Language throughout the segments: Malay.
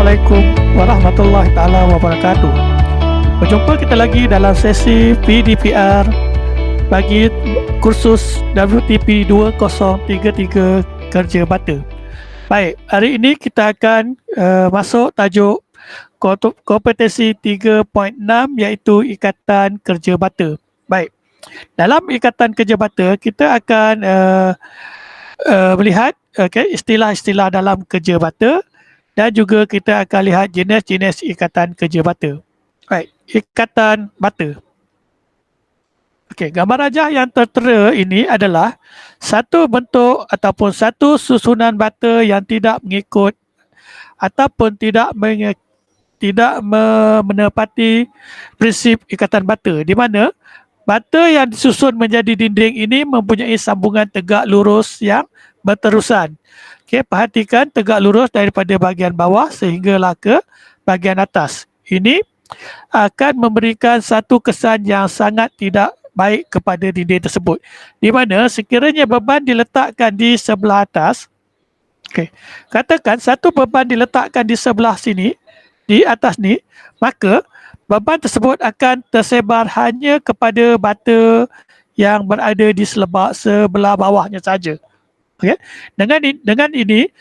Assalamualaikum warahmatullahi taala wabarakatuh. Berjumpa kita lagi dalam sesi PDPR bagi kursus WTP 2033 Kerja Bata. Baik, hari ini kita akan masuk tajuk kompetensi 3.6 iaitu Ikatan Kerja Bata. Baik, dalam Ikatan Kerja Bata kita akan melihat istilah-istilah dalam kerja bata dan juga kita akan lihat jenis-jenis ikatan kerja bata. Baik, ikatan bata. Okey, gambar rajah yang tertera ini adalah satu bentuk ataupun satu susunan bata yang tidak mengikut ataupun tidak menepati prinsip ikatan bata, di mana bata yang disusun menjadi dinding ini mempunyai sambungan tegak lurus yang berterusan. Okey, perhatikan tegak lurus daripada bahagian bawah sehinggalah ke bahagian atas. Ini akan memberikan satu kesan yang sangat tidak baik kepada dinding tersebut. Di mana sekiranya beban diletakkan di sebelah atas, okey, katakan satu beban diletakkan di sebelah sini, di atas ni, maka beban tersebut akan tersebar hanya kepada bata yang berada di sebelah bawahnya saja. Okay. Dengan ini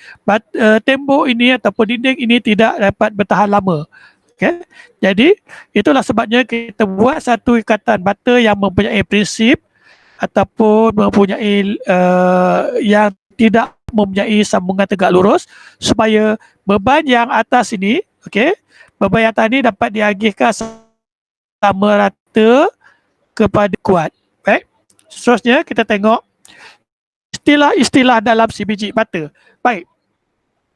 tembok ini ataupun dinding ini tidak dapat bertahan lama. Okay. Jadi itulah sebabnya kita buat satu ikatan bata yang mempunyai prinsip ataupun mempunyai yang tidak mempunyai sambungan tegak lurus, supaya beban yang atas ini, okey, beban yang atas ini dapat diagihkan sama rata kepada kuat. Baik. Seterusnya kita tengok istilah-istilah dalam sebiji bata. Baik.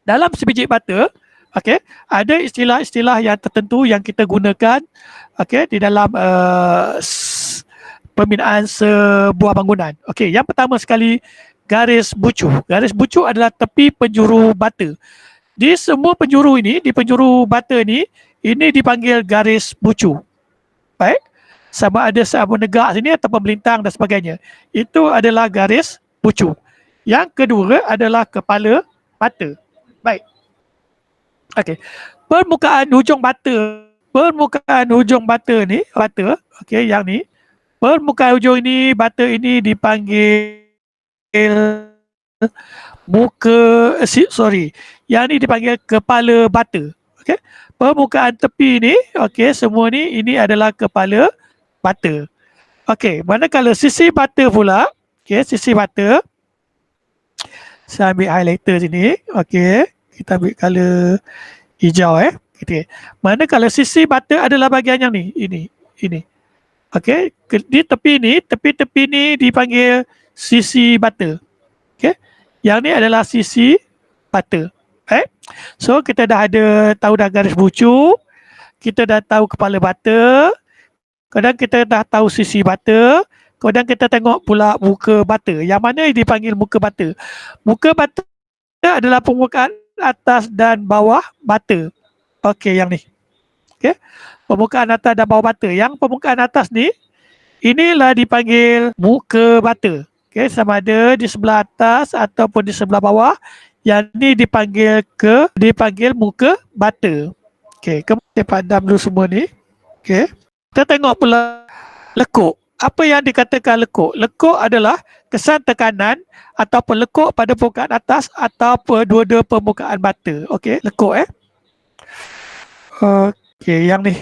Dalam sebiji bata, okey, ada istilah-istilah yang tertentu yang kita gunakan, okey, di dalam pembinaan sebuah bangunan. Okey, yang pertama sekali, garis bucu. Garis bucu adalah tepi penjuru bata. Di semua penjuru ini, di penjuru bata ini dipanggil garis bucu. Baik. Sama ada menegak sini atau melintang dan sebagainya. Itu adalah garis bucu. Yang kedua adalah kepala bata. Baik. Okey. Permukaan hujung bata ni, okey, yang ni, permukaan hujung ini, bata ini dipanggil yang ni dipanggil kepala bata. Okey. Permukaan tepi ni, okey, semua ni, ini adalah kepala bata. Okey, manakala sisi bata pula, okey, sisi bata, saya ambil highlighter sini, okey, kita ambil color hijau okey. Manakala sisi bata adalah bahagian yang ni, ini. Okey, di tepi-tepi ni dipanggil sisi bata. Okey. Yang ni adalah sisi bata. So kita dah tahu garis bucu, kita dah tahu kepala bata, kadang kita dah tahu sisi bata, kadang kita tengok pula muka bata. Yang mana dipanggil muka bata? Muka bata adalah permukaan atas dan bawah bata. Okey, yang ni. Okey. Permukaan atas dan bawah bata. Yang permukaan atas ni, inilah dipanggil muka bata. Okey, sama ada di sebelah atas ataupun di sebelah bawah. Yang ni dipanggil muka bata. Okey, kita padam dulu semua ni. Okey. Kita tengok pula lekuk. Apa yang dikatakan lekuk? Lekuk adalah kesan tekanan ataupun lekuk pada permukaan atas ataupun dua-dua permukaan bata. Okey, lekuk Okey, yang ni.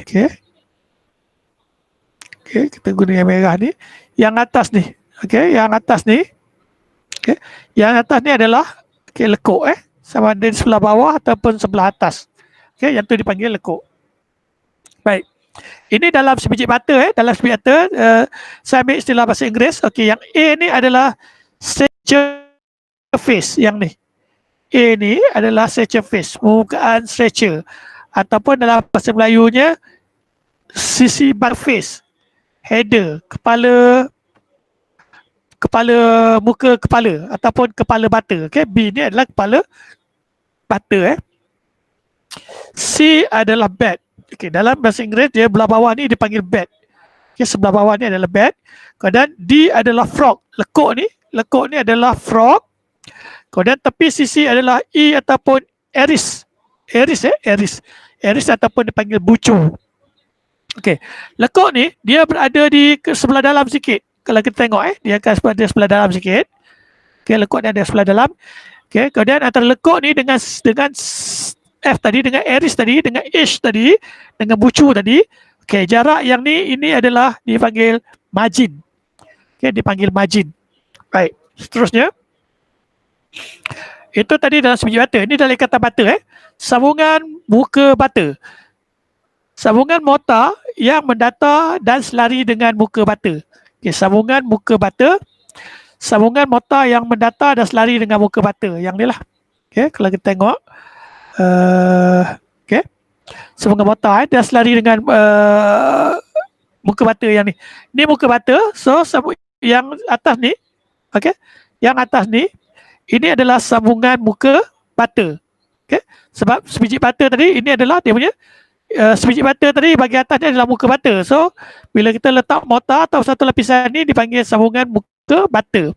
Okey, kita guna yang merah ni. Yang atas ni. Okey, yang atas ni. Okey, yang atas ni adalah lekuk sama ada di sebelah bawah ataupun sebelah atas. Okey, yang tu dipanggil lekuk. Baik. Ini dalam sebiji bata dalam sebiji bata saya ambil istilah bahasa Inggeris. Okey, yang A ni adalah stretcher face, yang ni. A ni adalah stretcher face, permukaan stretcher, ataupun dalam bahasa Melayunya sisi bata face, header, muka kepala ataupun kepala bata. Okey, B ni adalah kepala bata. C adalah bed. Okey, dalam bahasa Inggeris dia belah bawah ni dipanggil bed. Okey, sebelah bawah ni adalah bed. Kemudian D adalah frog. Lekuk ni adalah frog. Kemudian tepi sisi adalah E ataupun iris. Iris ataupun dipanggil bucu. Okey, lekuk ni dia berada di sebelah dalam sikit. Kalau kita tengok dia akan berada sebelah dalam sikit. Okey, lekuk ni ada sebelah dalam. Okey, kemudian antara lekuk ni dengan F tadi, dengan iris tadi, dengan H tadi, dengan bucu tadi. Okey, jarak yang ini adalah dipanggil margin. Okey, dipanggil margin. Baik, seterusnya. Itu tadi dalam sebiji bata. Ini dalam ikatan bata. Sambungan muka bata. Sambungan mortar yang mendatar dan selari dengan muka bata. Okay, sambungan muka bata. Sambungan mortar yang mendatar dan selari dengan muka bata. Yang ni lah. Okay, kalau kita tengok. Okay. Sambungan mortar dan selari dengan muka bata yang ni. Ni muka bata. So, yang atas ni. Okay. Yang atas ni. Ini adalah sambungan muka bata. Okay? Sebab sebiji bata tadi, ini adalah dia punya sebiji bata tadi bahagian atas ni adalah muka bata. So, bila kita letak mortar atau satu lapisan ni dipanggil sambungan muka bata.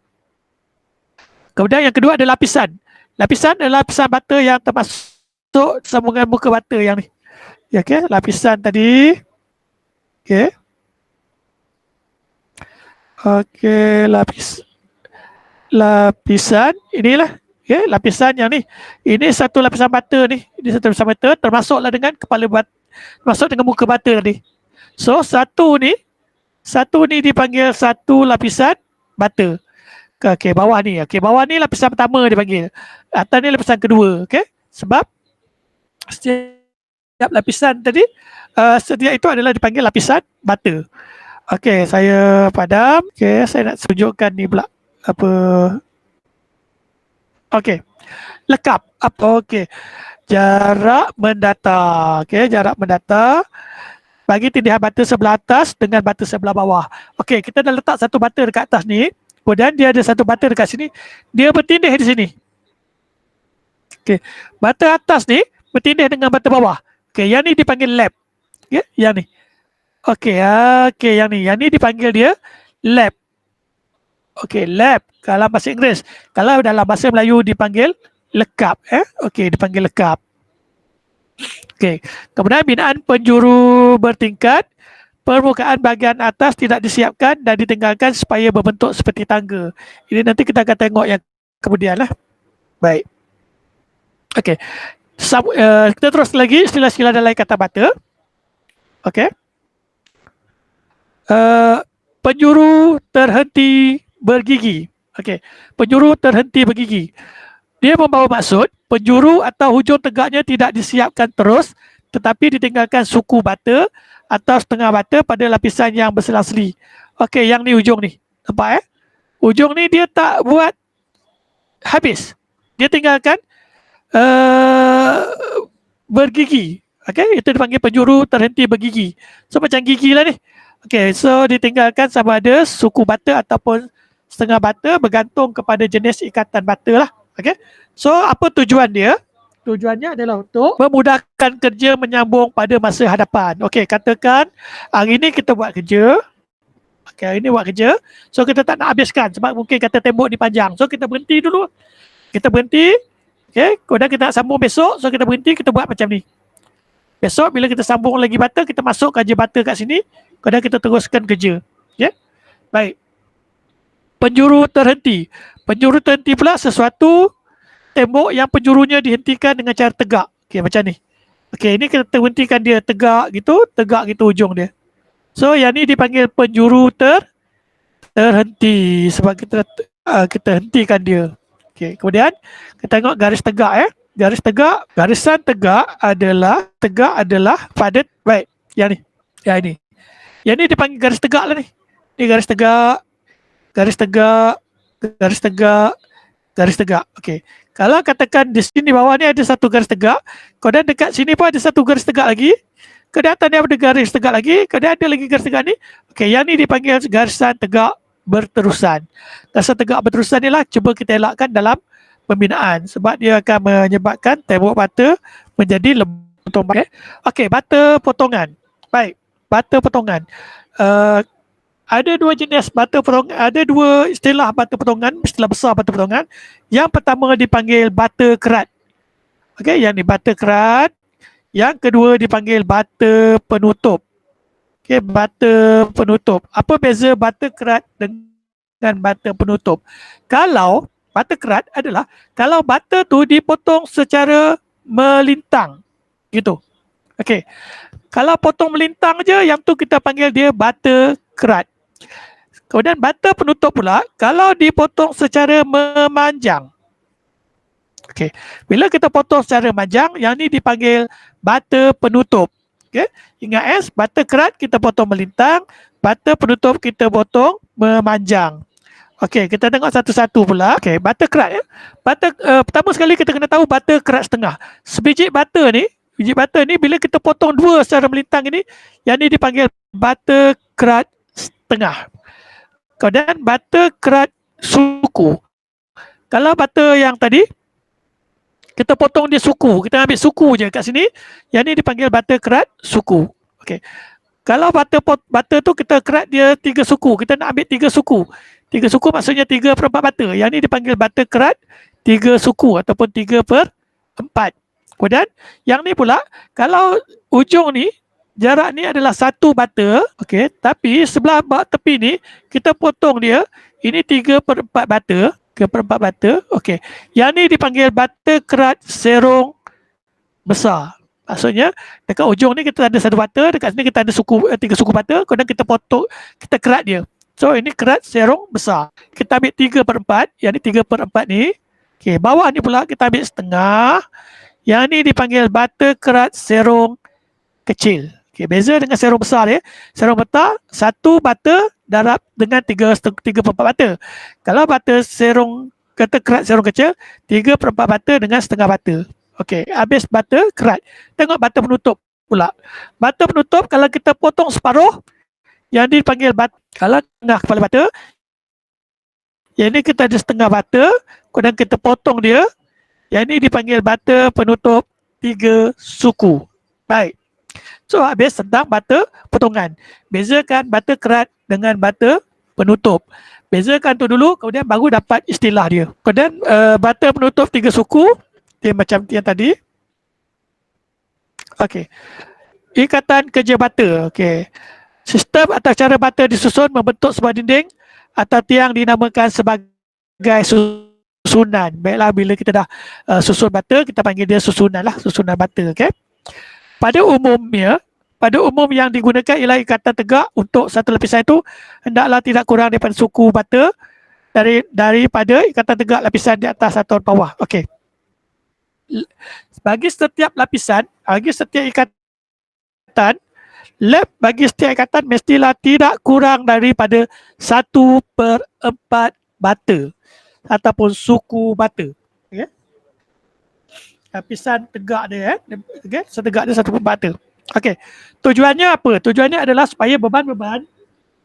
Kemudian yang kedua adalah lapisan. Lapisan adalah lapisan bata yang termasuk sambungan muka bata yang ni. Ya, okay? Lapisan tadi. Okay. Okay, lapisan inilah lapisan yang ni. Ini satu lapisan bata ni. Ini satu lapisan bata termasuklah dengan kepala bata, termasuk dengan muka bata tadi. So satu ni dipanggil satu lapisan bata. Okey, bawah ni. Okey, bawah ni lapisan pertama dipanggil. Atas ni lapisan kedua. Okey. Sebab setiap lapisan tadi setiap itu adalah dipanggil lapisan bata. Okey, saya padam. Okey, saya nak tunjukkan ni pula. Apa? Okey. Lekap. Apa? Okey. Jarak mendatar. Okey, jarak mendatar bagi tindihan bata sebelah atas dengan bata sebelah bawah. Okey, kita dah letak satu bata dekat atas ni. Kemudian dia ada satu bata dekat sini. Dia bertindih di sini. Okey. Bata atas ni bertindih dengan bata bawah. Okey, yang ni dipanggil lap. Okey, yang ni. Okey, okey, yang ni. Yang ni dipanggil dia lap. Okey, lap dalam bahasa Inggeris. Kalau dalam bahasa Melayu dipanggil lekap. Okey, dipanggil lekap. Okey, kemudian binaan penjuru bertingkat. Permukaan bahagian atas tidak disiapkan dan ditinggalkan supaya berbentuk seperti tangga. Ini nanti kita akan tengok yang kemudian lah. Baik. Okey. Kita terus lagi istilah-istilah dalam kata bata. Okey. Penjuru terhenti bergigi. Okey, penjuru terhenti bergigi. Dia membawa maksud penjuru atau hujung tegaknya tidak disiapkan terus tetapi ditinggalkan suku bata atau setengah bata pada lapisan yang bersela-seli. Okey, yang ni hujung ni. Nampak Hujung ni dia tak buat habis. Dia tinggalkan bergigi. Okey, itu dipanggil penjuru terhenti bergigi. So macam gigi lah ni. Okey, so ditinggalkan sama ada suku bata ataupun setengah bata bergantung kepada jenis ikatan bata lah. Okey. So apa tujuan dia? Tujuannya adalah untuk memudahkan kerja menyambung pada masa hadapan. Okey, katakan hari ni kita buat kerja. Okey, hari ni buat kerja. So kita tak nak habiskan sebab mungkin kata tembok ni panjang. So kita berhenti dulu. Kita berhenti. Okey, kemudian kita nak sambung besok. So kita berhenti, kita buat macam ni. Besok bila kita sambung lagi bata, kita masuk kerja bata kat sini. Kemudian kita teruskan kerja. Okey. Baik. Penjuru terhenti. Penjuru terhenti pula sesuatu tembok yang penjurunya dihentikan dengan cara tegak. Okey, macam ni. Okey, ini kita terhentikan dia tegak gitu ujung dia. So, yang ni dipanggil penjuru terhenti sebab kita hentikan dia. Okey, kemudian kita tengok garis tegak Garis tegak, garisan tegak adalah padat. Baik, yang ni. Yang ni. Yang ni dipanggil garis tegak lah ni. Ni garis tegak. Garis tegak, garis tegak, garis tegak. Okey. Kalau katakan di sini bawah ni ada satu garis tegak, kemudian dekat sini pun ada satu garis tegak lagi, kemudian atas ni ada garis tegak lagi, kemudian ada lagi garis tegak ni. Okey, yang ni dipanggil garisan tegak berterusan. Garisan tegak berterusan ni lah cuba kita elakkan dalam pembinaan sebab dia akan menyebabkan tembok bata menjadi lembut. Okey, bata potongan. Baik, bata potongan. Ada dua jenis bata potongan, ada dua istilah bata potongan, istilah besar bata potongan. Yang pertama dipanggil bata kerat. Okey, yang ni bata kerat. Yang kedua dipanggil bata penutup. Okey, bata penutup. Apa beza bata kerat dengan bata penutup? Kalau bata kerat adalah kalau bata tu dipotong secara melintang. Gitu. Okey. Kalau potong melintang je, yang tu kita panggil dia bata kerat. Kemudian bata penutup pula, kalau dipotong secara memanjang. Okey. Bila kita potong secara memanjang, yang ni dipanggil bata penutup. Okey. Ingat bata kerat kita potong melintang, bata penutup kita potong memanjang. Okey, kita tengok satu-satu pula. Okey, bata kerat ya. Bata pertama sekali kita kena tahu bata kerat setengah. Sebiji bata ni, biji bata ni bila kita potong dua secara melintang ini, yang ni dipanggil bata kerat setengah. Kemudian bata kerat suku. Kalau bata yang tadi kita potong dia suku, kita ambil suku je kat sini, yang ni dipanggil bata kerat suku. Okey. Kalau bata tu kita kerat dia 3 suku, kita nak ambil 3 suku. 3 suku maksudnya 3/4 bata. Yang ni dipanggil bata kerat 3 suku ataupun 3/4. Kemudian yang ni pula, kalau ujung ni jarak ni adalah 1 bata, okey, tapi sebelah tepi ni kita potong dia, ini 3/4 bata, 3/4 bata. Okey. Yang ni dipanggil bata kerat serong besar. Maksudnya dekat ujung ni kita ada 1 bata, dekat sini kita ada 3 suku bata, kemudian kita potong, kita kerat dia. So ini kerat serong besar. Kita ambil 3/4, yang ni 3/4 ni. Okey, bawah ni pula kita ambil setengah. Yang ni dipanggil bata kerat serong kecil. Okey, beza dengan serong besar dia. Serong besar 1 bata darab dengan 3/4 bata. Kalau bata serong, kata kerat serong kecil, 3/4 bata dengan setengah bata. Okey, habis bata kerat. Tengok bata penutup pula. Bata penutup kalau kita potong separuh, yang dipanggil bata, kalau tengah kepala bata, yang ni kita ada setengah bata, kemudian kita potong dia, yang ni dipanggil bata penutup 3 suku. Baik. So habis tentang bata potongan. Bezakan bata kerat dengan bata penutup. Bezakan tu dulu, kemudian baru dapat istilah dia. Kemudian bata penutup 3 suku, dia macam yang tadi. Okey. Ikatan kerja bata. Okey. Sistem atau cara bata disusun membentuk sebuah dinding atau tiang dinamakan sebagai susunan. Baiklah, bila kita dah susun bata, kita panggil dia susunan lah, susunan bata. Okey. Pada umum yang digunakan ialah ikatan tegak untuk satu lapisan itu hendaklah tidak kurang daripada suku bata daripada ikatan tegak lapisan di atas atau bawah. Okey. Bagi setiap lapisan, bagi setiap ikatan, bagi setiap ikatan mestilah tidak kurang daripada 1/4 bata ataupun suku bata. Okay. Lapisan tegak dia, okay. Setegak dia 1/4 bata. Okey. Tujuannya apa? Tujuannya adalah supaya beban-beban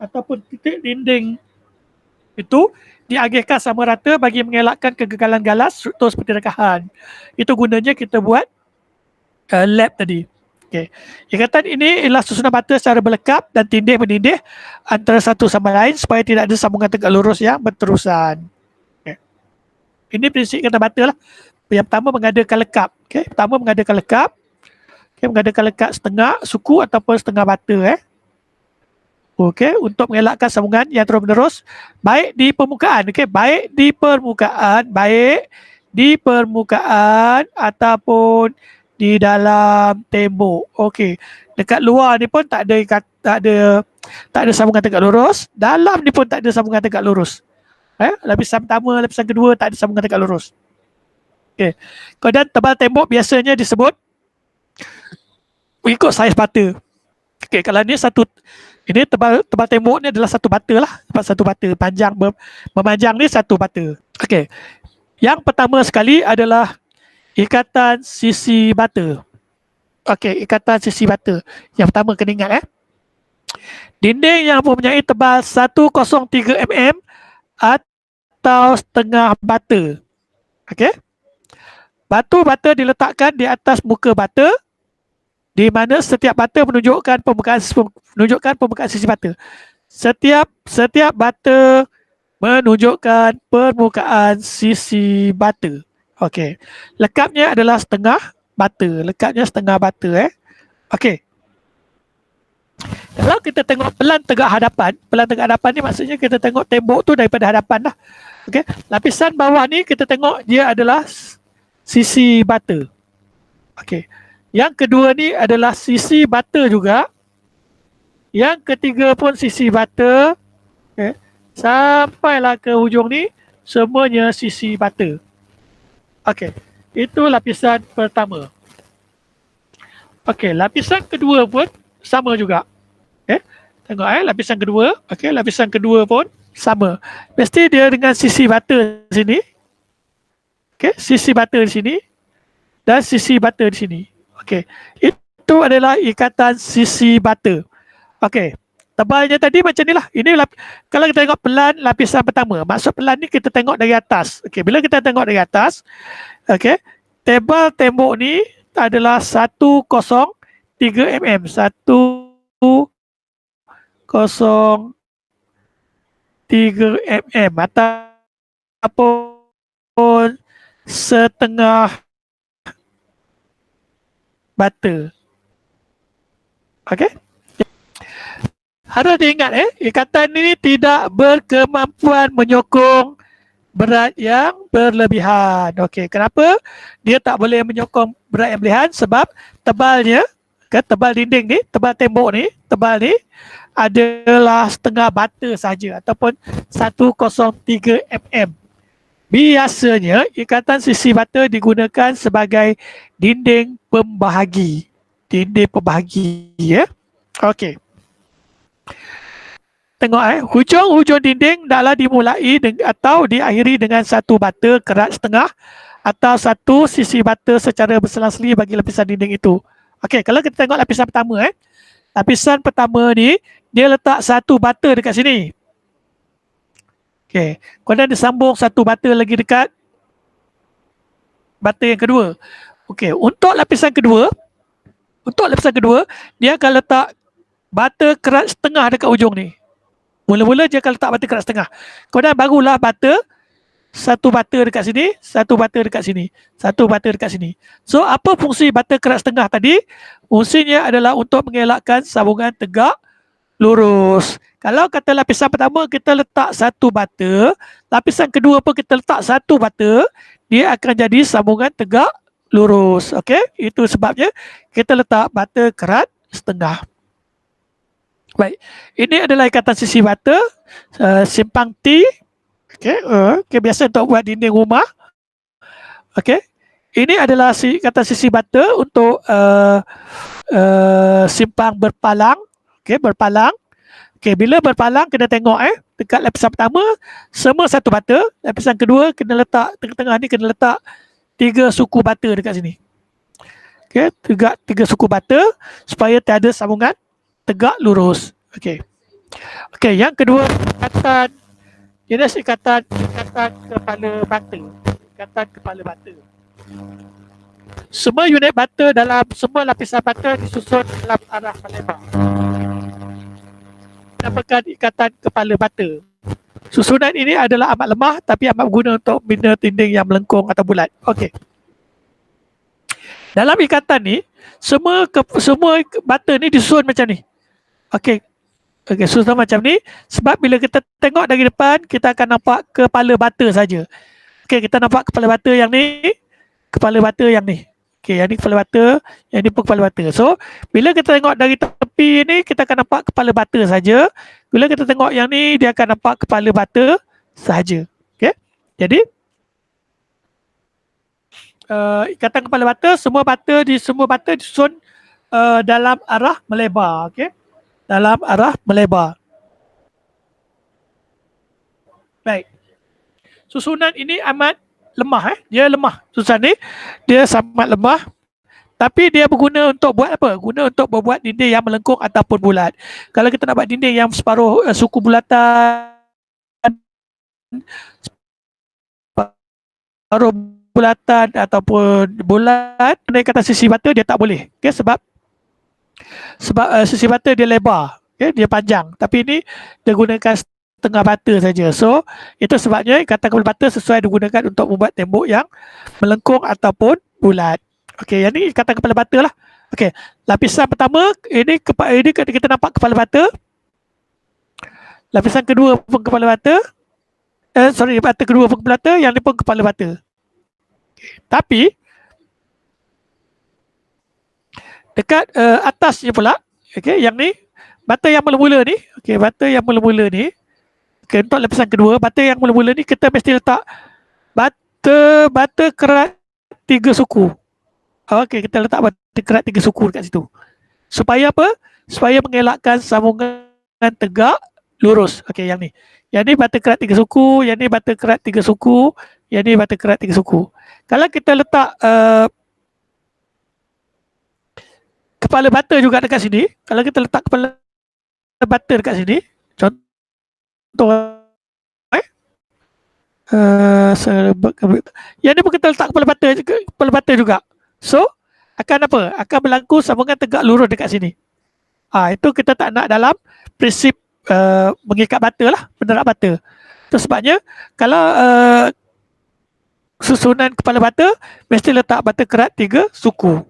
ataupun titik dinding itu diagihkan sama rata bagi mengelakkan kegagalan galas struktur seperti rekahan. Itu gunanya kita buat lab tadi. Okay. Ikatan ini ialah susunan bata secara berlekap dan tindih-menindih antara satu sama lain supaya tidak ada sambungan tegak lurus yang berterusan. Okay. Ini prinsip ikatan bata lah. Yang pertama mengadakan lekap. Okay. Pertama mengadakan lekap. Okay. Mengadakan lekap setengah suku ataupun setengah bata. Okey, untuk mengelakkan sambungan yang terus-menerus baik di permukaan, okey, baik di permukaan ataupun di dalam tembok. Okey, dekat luar ni pun tak ada sambungan tegak lurus, dalam ni pun tak ada sambungan tegak lurus. Lapisan pertama, lapisan kedua tak ada sambungan tegak lurus. Okey. Kemudian tebal tembok biasanya disebut ikut saiz bata. Okey, kalau ni ini tebal tembok ni adalah 1 bata lah. 1 bata. Panjang memanjang ni 1 bata. Okey. Yang pertama sekali adalah ikatan sisi bata. Okey, ikatan sisi bata. Yang pertama kena ingat dinding yang mempunyai tebal 103 mm atau setengah bata. Okey. Batu bata diletakkan di atas muka bata, di mana setiap bata menunjukkan permukaan sisi bata. Setiap bata menunjukkan permukaan sisi bata. Okey. Lekapnya adalah setengah bata. Lekapnya setengah bata Okey. Kalau kita tengok pelan tegak hadapan ni maksudnya kita tengok tembok tu daripada hadapan lah. Okey. Lapisan bawah ni kita tengok dia adalah sisi bata. Okey. Yang kedua ni adalah sisi bata juga. Yang ketiga pun sisi bata. Okay. Sampailah ke hujung ni semuanya sisi bata. Okey. Itu lapisan pertama. Okey, lapisan kedua pun sama juga. Tengok lapisan kedua. Okey, lapisan kedua pun sama. Mesti dia dengan sisi bata sini. Okey, sisi bata di sini dan sisi bata di sini. Okey. Itu adalah ikatan sisi bata. Okey. Tebalnya tadi macam ni lah. Ini kalau kita tengok pelan lapisan pertama. Maksud pelan ni kita tengok dari atas. Okey, bila kita tengok dari atas, okey, tebal tembok ni adalah 103 mm. 103 mm ataupun setengah bata. Okey. Harus diingat ikatan ini tidak berkemampuan menyokong berat yang berlebihan. Okey, kenapa dia tak boleh menyokong berat yang berlebihan? Sebab tebalnya, tebal dinding ni, tebal tembok ni, tebal ni adalah setengah bata saja ataupun 103 mm. Biasanya ikatan sisi bata digunakan sebagai dinding pembahagi. Dinding pembahagi Okey. Tengok hujung-hujung dinding adalah dimulai atau diakhiri dengan satu bata kerat setengah atau satu sisi bata secara berselang-seli bagi lapisan dinding itu. Okey, kalau kita tengok lapisan pertama lapisan pertama ni dia letak satu bata dekat sini. Okey, kemudian disambung satu bata lagi dekat bata yang kedua. Okey, untuk lapisan kedua dia akan letak bata kerat setengah dekat ujung ni. Mula-mula dia akan letak bata kerat setengah. Kemudian barulah satu bata dekat sini, satu bata dekat sini, satu bata dekat sini. So, apa fungsi bata kerat setengah tadi? Fungsinya adalah untuk mengelakkan sambungan tegak lurus. Kalau kata lapisan pertama kita letak satu bata, lapisan kedua pun kita letak satu bata, dia akan jadi sambungan tegak lurus. Okey, itu sebabnya kita letak bata kerat setengah. Baik, ini adalah ikatan sisi bata simpang T. Okey, biasa untuk buat dinding rumah. Okey, ini adalah ikatan sisi bata untuk simpang berpalang. Okey, berpalang. Okey, bila berpalang kena tengok dekat lapisan pertama semua satu bata, lapisan kedua kena letak tengah-tengah ni kena letak 3 suku bata dekat sini. Okey, tiga suku bata supaya tiada sambungan tegak lurus. Okey. Okey, yang kedua ikatan jenis ikatan kepala bata. Ikatan kepala bata. Semua unit bata dalam semua lapisan bata disusun dalam arah melebar. Dinamakan ikatan kepala bata. Susunan ini adalah amat lemah tapi amat berguna untuk bina dinding yang melengkung atau bulat. Okey. Dalam ikatan ni semua bata ni disusun macam ni. Okey. Okey, susun macam ni sebab bila kita tengok dari depan kita akan nampak kepala bata saja. Okey, kita nampak kepala bata yang ni, kepala bata yang ni. Okey, yang ni kepala bata, yang ni pun kepala bata. So, bila kita tengok dari tepi ni kita akan nampak kepala bata saja. Bila kita tengok yang ni dia akan nampak kepala bata saja. Okey. Jadi ikatan kepala bata, semua bata disusun dalam arah melebar. Okey. Dalam arah melebar. Baik. Susunan ini amat lemah dia lemah. Susunan ni dia sangat lemah. Tapi dia berguna untuk buat apa? Guna untuk membuat dinding yang melengkung ataupun bulat. Kalau kita nak buat dinding yang separuh suku bulatan, separuh bulatan ataupun bulat, ikatan sisi bata dia tak boleh. Okay, sebab sisi bata dia lebar, dia panjang. Tapi ini dia gunakan setengah bata saja. So, itu sebabnya ikatan kepala bata sesuai digunakan untuk membuat tembok yang melengkung ataupun bulat. Okey, yang ni ikatan kepala bata lah. Okey, lapisan pertama, ini kita nampak kepala bata. Lapisan kedua pun kepala bata. Bata kedua pun kepala bata, yang ni pun kepala bata. Tapi dekat atasnya pula, okey, yang ni bata yang mula-mula ni, okey, bata yang mula-mula ni, okey, untuk lapisan kedua, bata yang mula-mula ni kita mesti letak bata kerat 3 suku. Okey, kita letak bata kerat 3 suku dekat situ. Supaya apa? Supaya mengelakkan sambungan tegak lurus. Okey, yang ni. Yang ni bata kerat 3 suku, yang ni bata kerat 3 suku, yang ni bata kerat 3 suku. Kalau kita letak kepala bata juga dekat sini, kalau kita letak kepala bata dekat sini, contoh yang ni pun kita letak kepala bata juga. So, akan apa? Akan berlaku sambungan tegak lurus dekat sini. Itu kita tak nak dalam prinsip mengikat bata lah, penerak bata. Itu sebabnya kalau susunan kepala bata mesti letak bata kerat 3 suku.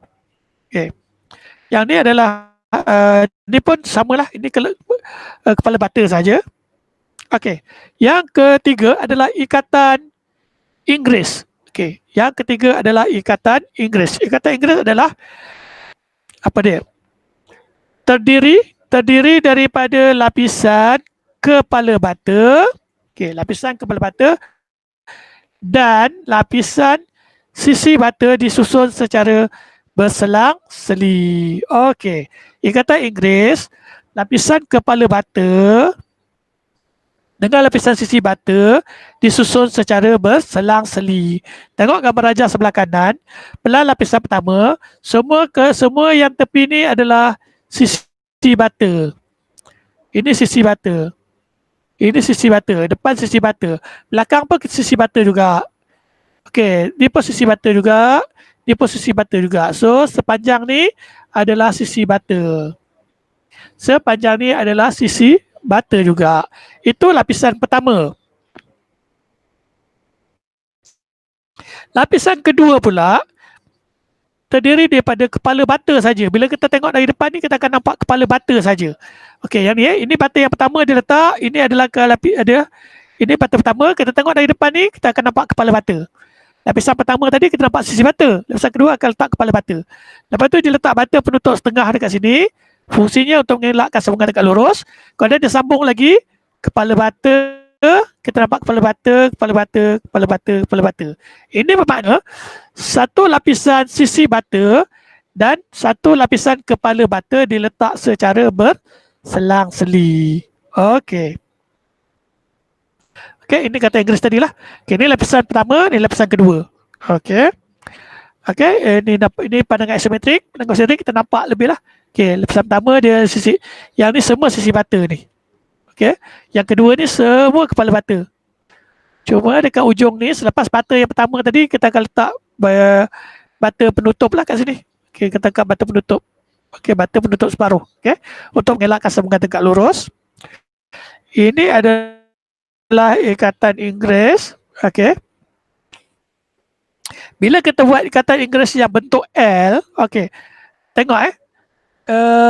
Okay. Yang ni adalah ni pun samalah, ini kepala bata saja. Okey. Yang ketiga adalah ikatan Inggeris. Okey. Yang ketiga adalah ikatan Inggeris. Ikatan Inggeris adalah apa dia? Terdiri daripada lapisan kepala bata. Okey, lapisan kepala bata dan lapisan sisi bata disusun secara berselang-seli. Okey. Ikatan Inggeris, lapisan kepala bata dengan lapisan sisi bata disusun secara berselang-seli. Tengok gambar rajah sebelah kanan. Belah lapisan pertama, semua yang tepi ni adalah sisi bata. Ini sisi bata. Ini sisi bata, depan sisi bata. Belakang pun sisi bata juga. Okey, ni pun sisi bata juga. Ni pun sisi bata juga. So, sepanjang ni adalah sisi bata. Sepanjang ni adalah sisi bata juga. Itu lapisan pertama. Lapisan kedua pula terdiri daripada kepala bata saja. Bila kita tengok dari depan ni, kita akan nampak kepala bata saja. Okey, yang ni ini bata yang pertama dia letak, ini adalah ini bata pertama, kita tengok dari depan ni kita akan nampak kepala bata. Lapisan pertama tadi kita nampak sisi bata, lapisan kedua akan letak kepala bata. Lepas tu dia letak bata penutup setengah dekat sini, fungsinya untuk mengelakkan sambungan dekat lurus. Kemudian dia sambung lagi kepala bata, kita nampak kepala bata, kepala bata, kepala bata, kepala bata. Ini bermakna satu lapisan sisi bata dan satu lapisan kepala bata diletak secara berselang-seli. Okey. Okey, ini kata Inggeris tadi lah. Okey, ini lapisan pertama, ini lapisan kedua. Okey. Okey, ini pandangan isometrik. Pandangan isometrik kita nampak lebih lah. Okey, lapisan pertama dia sisi, yang ni semua sisi bata ni. Okey, yang kedua ni semua kepala bata. Cuma dekat ujung ni, selepas bata yang pertama tadi, kita akan letak bata penutup lah kat sini. Okey, kita letak bata penutup. Okey, bata penutup separuh. Okey, untuk mengelakkan sambungan tegak lurus. Ini adalah ikatan Inggeris. Okey. Bila kita buat ikatan Inggeris yang bentuk L, okey. Tengok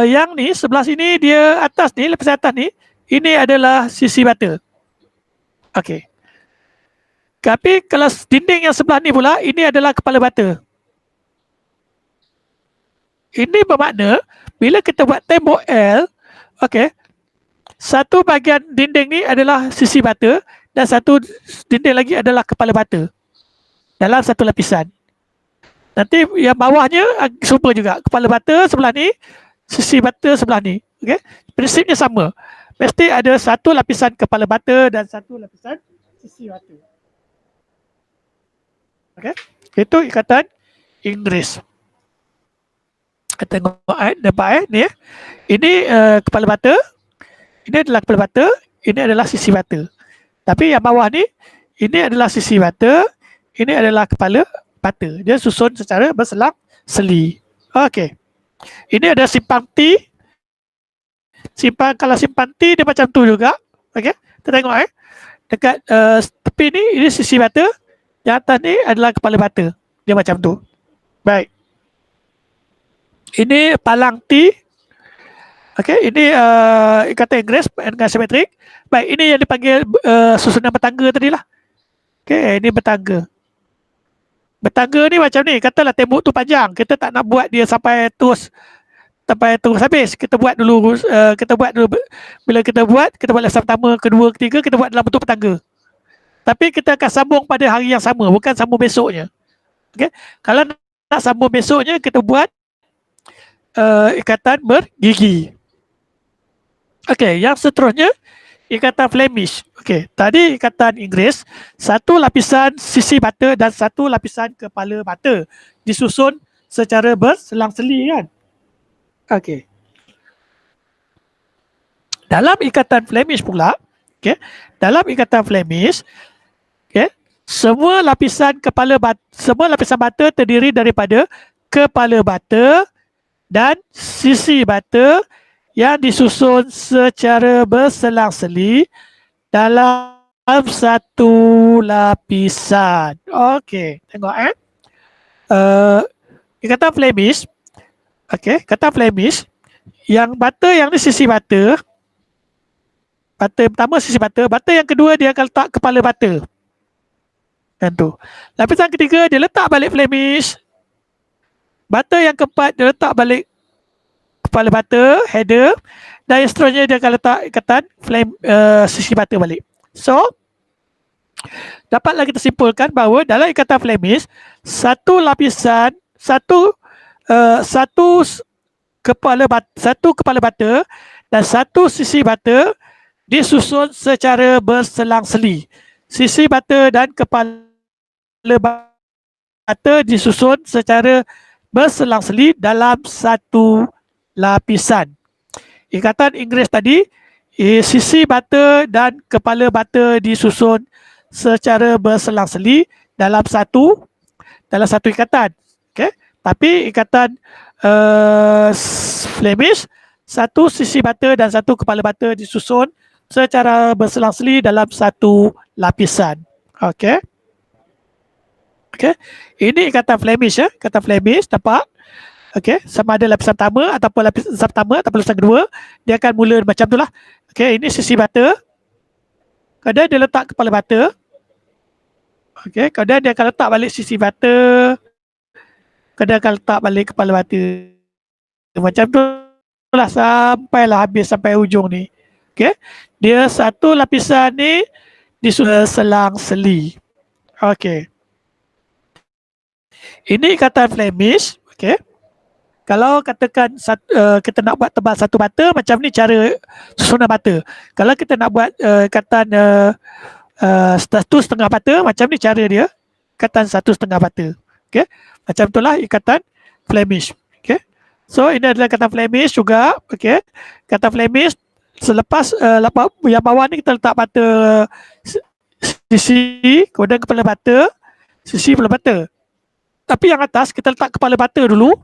yang ni sebelah sini dia atas ni, lapisan atas ni, ini adalah sisi bata. Okey. Tapi kalau dinding yang sebelah ni pula, ini adalah kepala bata. Ini bermakna bila kita buat tembok L, okey, satu bahagian dinding ni adalah sisi bata dan satu dinding lagi adalah kepala bata dalam satu lapisan. Nanti yang bawahnya super juga, kepala bata sebelah ni, sisi bata sebelah ni. Okey, prinsipnya sama. Mesti ada satu lapisan kepala bata dan satu lapisan sisi bata. Okey, itu ikatan Inggeris. Kita tengok nampak ni ini kepala bata, ini adalah kepala bata, ini adalah sisi bata. Tapi yang bawah ni, ini adalah sisi bata, ini adalah kepala bata. Dia susun secara berselang-seli. Okey. Ini ada simpang T. Kalau simpang T dia macam tu juga. Okey. Kita tengok dekat tepi ni, ini sisi bata. Yang atas ni adalah kepala bata. Dia macam tu. Baik. Ini palang T. Okey, ini ikatan Inggeris dengan simetrik. Baik, ini yang dipanggil susunan bertangga tadi lah. Okey, ini bertangga. Bertangga ni macam ni, katalah tembok tu panjang, kita tak nak buat dia sampai terus habis. Kita buat dulu bila kita buat lesson pertama, kedua, ketiga, kita buat dalam bentuk bertangga. Tapi kita akan sambung pada hari yang sama, bukan sambung besoknya. Okey. Kalau nak sambung besoknya, kita buat ikatan bergigi. Okey, yang seterusnya ikatan Flemish. Okey, tadi ikatan Inggeris, satu lapisan sisi bata dan satu lapisan kepala bata disusun secara berselang-seli kan. Okey. Dalam ikatan Flemish pula, okey, dalam ikatan Flemish, okey, semua lapisan bata terdiri daripada kepala bata dan sisi bata yang disusun secara berselang-seli dalam satu lapisan. Okey, tengok ikatan Flemish. Okey, kata Flemish, yang bata yang ni sisi bata. Bata pertama sisi bata, bata yang kedua dia akan letak kepala bata. Kan tu. Lapisan ketiga dia letak balik Flemish. Bata yang keempat dia letak balik kepala bata, header, dan yang seterusnya dia akan letak ikatan sisi bata balik. So, dapatlah kita simpulkan bahawa dalam ikatan Flemish, satu lapisan, satu kepala bata dan satu sisi bata disusun secara berselang-seli. Sisi bata dan kepala bata disusun secara berselang-seli dalam satu lapisan. Ikatan Inggeris tadi, sisi bata dan kepala bata disusun secara berselang-seli dalam satu ikatan. Okay? Tapi ikatan Flemish, satu sisi bata dan satu kepala bata disusun secara berselang-seli dalam satu lapisan. Okay? Okay? Ini ikatan Flemish ya. Ikatan Flemish, nampak? Okey, sama ada lapisan pertama ataupun lapisan pertama ataupun lapisan kedua, dia akan mula macam itulah. Okey, ini sisi bata. Kemudian dia letak kepala bata. Okey, kemudian dia akan letak balik sisi bata. Kemudian akan letak balik kepala bata. Macam tu lah sampailah habis sampai ujung ni. Okey, dia satu lapisan ni disusun selang-seli. Okey. Ini ikatan Flemish. Okey. Kalau katakan kita nak buat tebal satu bata, macam ni cara susunan bata. Kalau kita nak buat ikatan satu setengah bata, macam ni cara dia, ikatan satu setengah bata. Okay? Macam itulah ikatan Flemish. Okay? So ini adalah ikatan Flemish juga. Okay? Ikatan Flemish, selepas yang bawah ni kita letak bata sisi, kemudian kepala bata, sisi kepala bata. Tapi yang atas kita letak kepala bata dulu.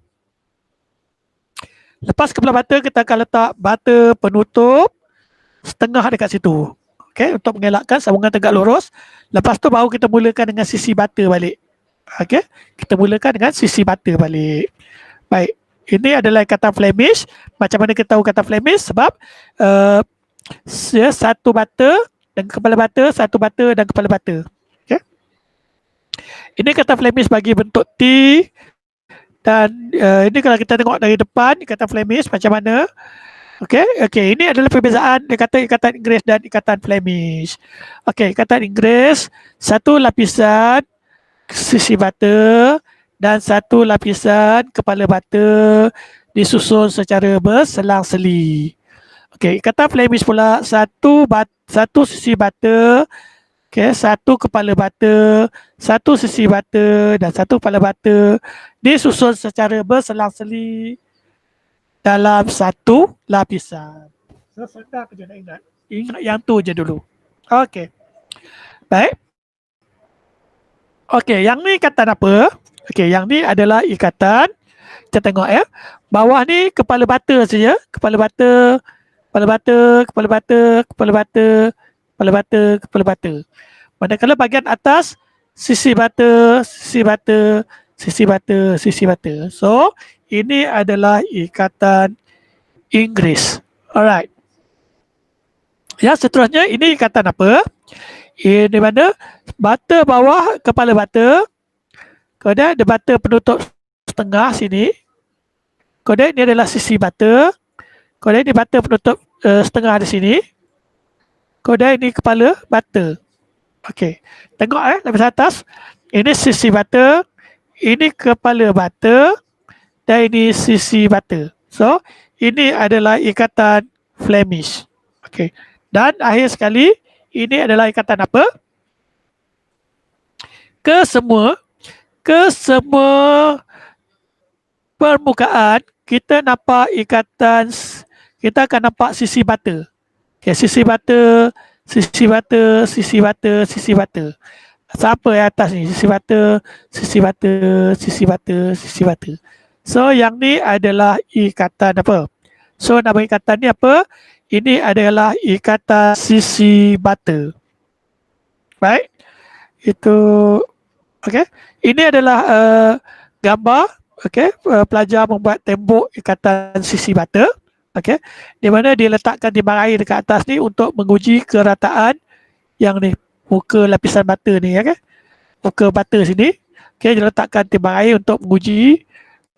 Lepas kepala bata, kita akan letak bata penutup setengah dekat situ. Okay, untuk mengelakkan sambungan tegak lurus. Lepas tu baru kita mulakan dengan sisi bata balik. Okay, kita mulakan dengan sisi bata balik. Baik, ini adalah ikatan Flemish. Macam mana kita tahu ikatan Flemish? Sebab satu bata dan kepala bata, satu bata dan kepala bata. Okay. Ini ikatan Flemish bagi bentuk T. Dan ini kalau kita tengok dari depan ikatan Flemish macam mana. Okey, ini adalah perbezaan ikatan Inggeris dan ikatan Flemish. Okey, ikatan Inggeris, satu lapisan sisi bata dan satu lapisan kepala bata disusun secara berselang-seli. Okey, ikatan Flemish pula, satu sisi bata, okay, satu kepala bata, satu sisi bata dan satu kepala bata disusun secara berselang-seli dalam satu lapisan. So, senang je nak ingat yang tu je dulu. Okey. Baik. Okey, yang ni ikatan apa? Okey, yang ni adalah ikatan, kita tengok ya. Bawah ni kepala bata saja, kepala bata, kepala bata, kepala bata, kepala bata. kepala bata. Manakala bahagian atas, sisi bata, sisi bata, sisi bata, sisi bata. So, ini adalah ikatan Inggeris. Alright. Yang seterusnya, ini ikatan apa? Ini mana? Bata bawah, kepala bata. Kemudian ada bata penutup setengah sini. Kemudian ini adalah sisi bata. Kemudian ini bata penutup setengah di sini. Kemudian ini kepala bata. Okey. Tengok dari atas. Ini sisi bata. Ini kepala bata. Dan ini sisi bata. So, ini adalah ikatan Flemish. Okey. Dan akhir sekali, ini adalah ikatan apa? Kesemua permukaan, kita nampak ikatan, kita akan nampak sisi bata. Okay, sisi bata, sisi bata, sisi bata, sisi bata. Siapa yang atas ni? Sisi bata, sisi bata, sisi bata, sisi bata. So, yang ni adalah ikatan apa? So, nama ikatan ni apa? Ini adalah ikatan sisi bata. Baik? Itu, okay. Ini adalah gambar, okay. Pelajar membuat tembok ikatan sisi bata. Okay. Di mana dia letakkan timbang air dekat atas ni untuk menguji kerataan yang ni, muka lapisan bata ni, okay. Muka bata sini, okay, dia letakkan timbang air untuk menguji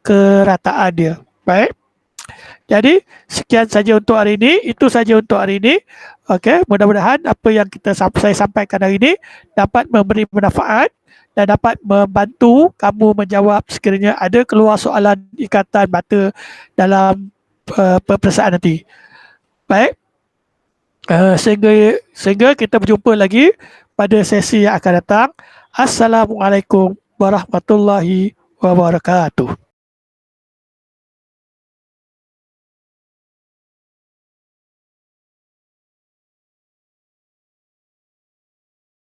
kerataan dia. Baik. Jadi, sekian saja untuk hari ini. Itu saja untuk hari ini. Okay. Mudah-mudahan apa yang saya sampaikan hari ini dapat memberi manfaat dan dapat membantu kamu menjawab sekiranya ada keluar soalan ikatan bata dalam peperiksaan nanti. Baik. Sehingga kita berjumpa lagi pada sesi yang akan datang. Assalamualaikum warahmatullahi wabarakatuh.